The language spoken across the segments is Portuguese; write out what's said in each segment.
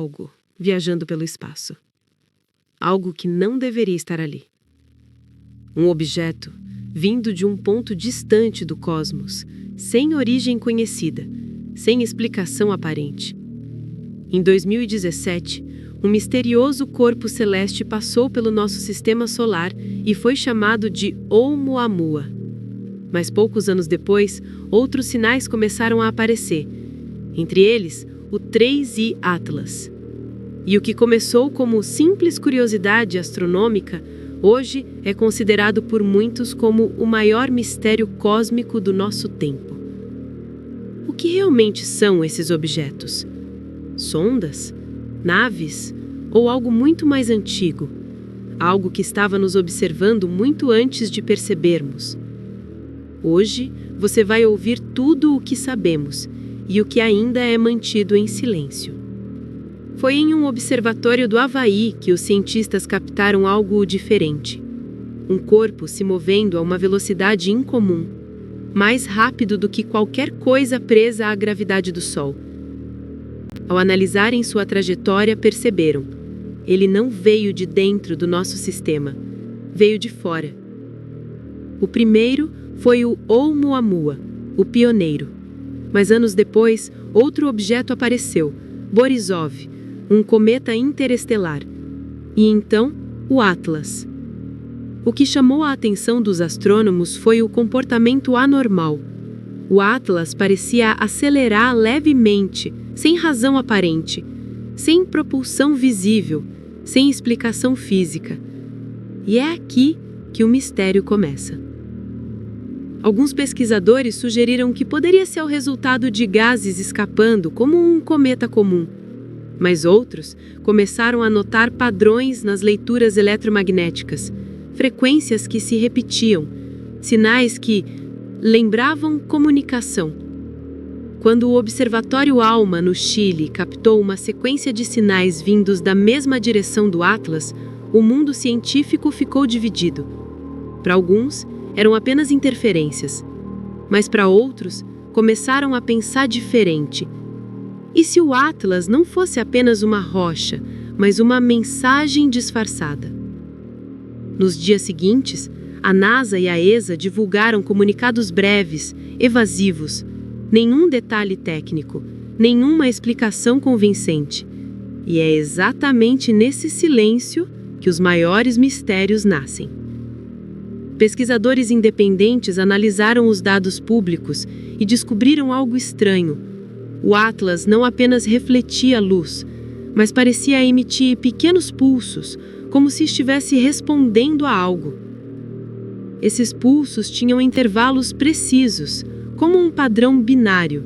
algo viajando pelo espaço. Algo que não deveria estar ali. Um objeto vindo de um ponto distante do cosmos, sem origem conhecida, sem explicação aparente. Em 2017, um misterioso corpo celeste passou pelo nosso sistema solar e foi chamado de Oumuamua. Mas poucos anos depois, outros sinais começaram a aparecer, entre eles o 3I Atlas. E o que começou como simples curiosidade astronômica, hoje é considerado por muitos como o maior mistério cósmico do nosso tempo. O que realmente são esses objetos? Sondas? Naves? Ou algo muito mais antigo? Algo que estava nos observando muito antes de percebermos. Hoje, você vai ouvir tudo o que sabemos e o que ainda é mantido em silêncio. Foi em um observatório do Havaí que os cientistas captaram algo diferente. Um corpo se movendo a uma velocidade incomum, mais rápido do que qualquer coisa presa à gravidade do Sol. Ao analisarem sua trajetória, perceberam: ele não veio de dentro do nosso sistema, veio de fora. O primeiro foi o Oumuamua, o pioneiro. Mas anos depois, outro objeto apareceu, Borisov, um cometa interestelar. E então, o Atlas. O que chamou a atenção dos astrônomos foi o comportamento anormal. O Atlas parecia acelerar levemente, sem razão aparente, sem propulsão visível, sem explicação física. E é aqui que o mistério começa. Alguns pesquisadores sugeriram que poderia ser o resultado de gases escapando, como um cometa comum. Mas outros começaram a notar padrões nas leituras eletromagnéticas, frequências que se repetiam, sinais que lembravam comunicação. Quando o Observatório ALMA, no Chile, captou uma sequência de sinais vindos da mesma direção do Atlas, o mundo científico ficou dividido. Para alguns, eram apenas interferências, mas para outros, começaram a pensar diferente. E se o Atlas não fosse apenas uma rocha, mas uma mensagem disfarçada? Nos dias seguintes, a NASA e a ESA divulgaram comunicados breves, evasivos, nenhum detalhe técnico, nenhuma explicação convincente. E é exatamente nesse silêncio que os maiores mistérios nascem. Pesquisadores independentes analisaram os dados públicos e descobriram algo estranho. O Atlas não apenas refletia a luz, mas parecia emitir pequenos pulsos, como se estivesse respondendo a algo. Esses pulsos tinham intervalos precisos, como um padrão binário.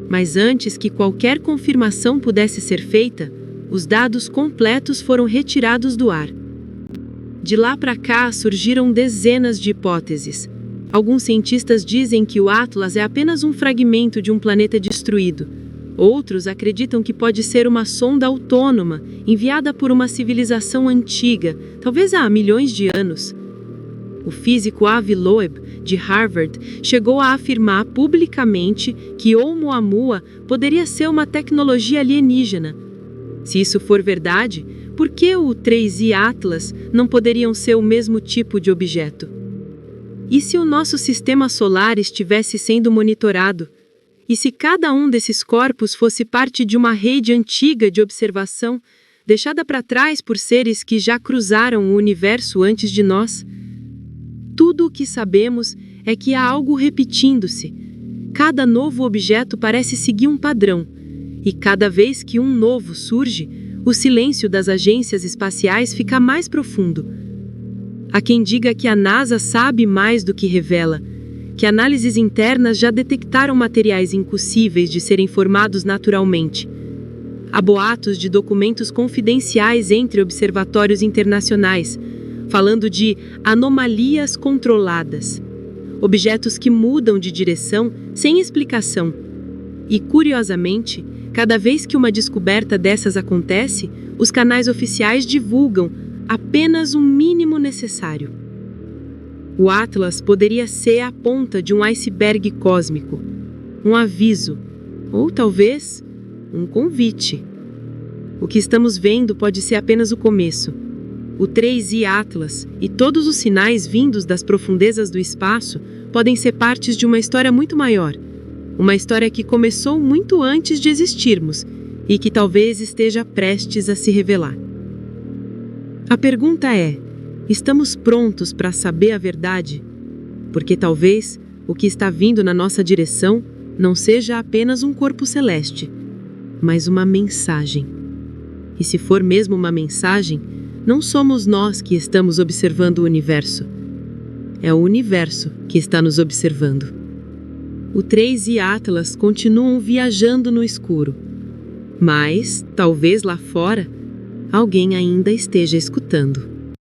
Mas antes que qualquer confirmação pudesse ser feita, os dados completos foram retirados do ar. De lá para cá surgiram dezenas de hipóteses. Alguns cientistas dizem que o Atlas é apenas um fragmento de um planeta destruído. Outros acreditam que pode ser uma sonda autônoma, enviada por uma civilização antiga, talvez há milhões de anos. O físico Avi Loeb, de Harvard, chegou a afirmar publicamente que Oumuamua poderia ser uma tecnologia alienígena. Se isso for verdade, por que o 3I Atlas não poderiam ser o mesmo tipo de objeto? E se o nosso sistema solar estivesse sendo monitorado? E se cada um desses corpos fosse parte de uma rede antiga de observação, deixada para trás por seres que já cruzaram o universo antes de nós? Tudo o que sabemos é que há algo repetindo-se. Cada novo objeto parece seguir um padrão, e cada vez que um novo surge, o silêncio das agências espaciais fica mais profundo. Há quem diga que a NASA sabe mais do que revela, que análises internas já detectaram materiais impossíveis de serem formados naturalmente. Há boatos de documentos confidenciais entre observatórios internacionais, falando de anomalias controladas, objetos que mudam de direção sem explicação. E, curiosamente, cada vez que uma descoberta dessas acontece, os canais oficiais divulgam apenas o mínimo necessário. O Atlas poderia ser a ponta de um iceberg cósmico, um aviso, ou talvez um convite. O que estamos vendo pode ser apenas o começo. O 3i Atlas e todos os sinais vindos das profundezas do espaço podem ser partes de uma história muito maior. Uma história que começou muito antes de existirmos e que talvez esteja prestes a se revelar. A pergunta é: estamos prontos para saber a verdade? Porque talvez o que está vindo na nossa direção não seja apenas um corpo celeste, mas uma mensagem. E se for mesmo uma mensagem, não somos nós que estamos observando o universo. É o universo que está nos observando. O 3i Atlas continuam viajando no escuro. Mas, talvez lá fora, alguém ainda esteja escutando.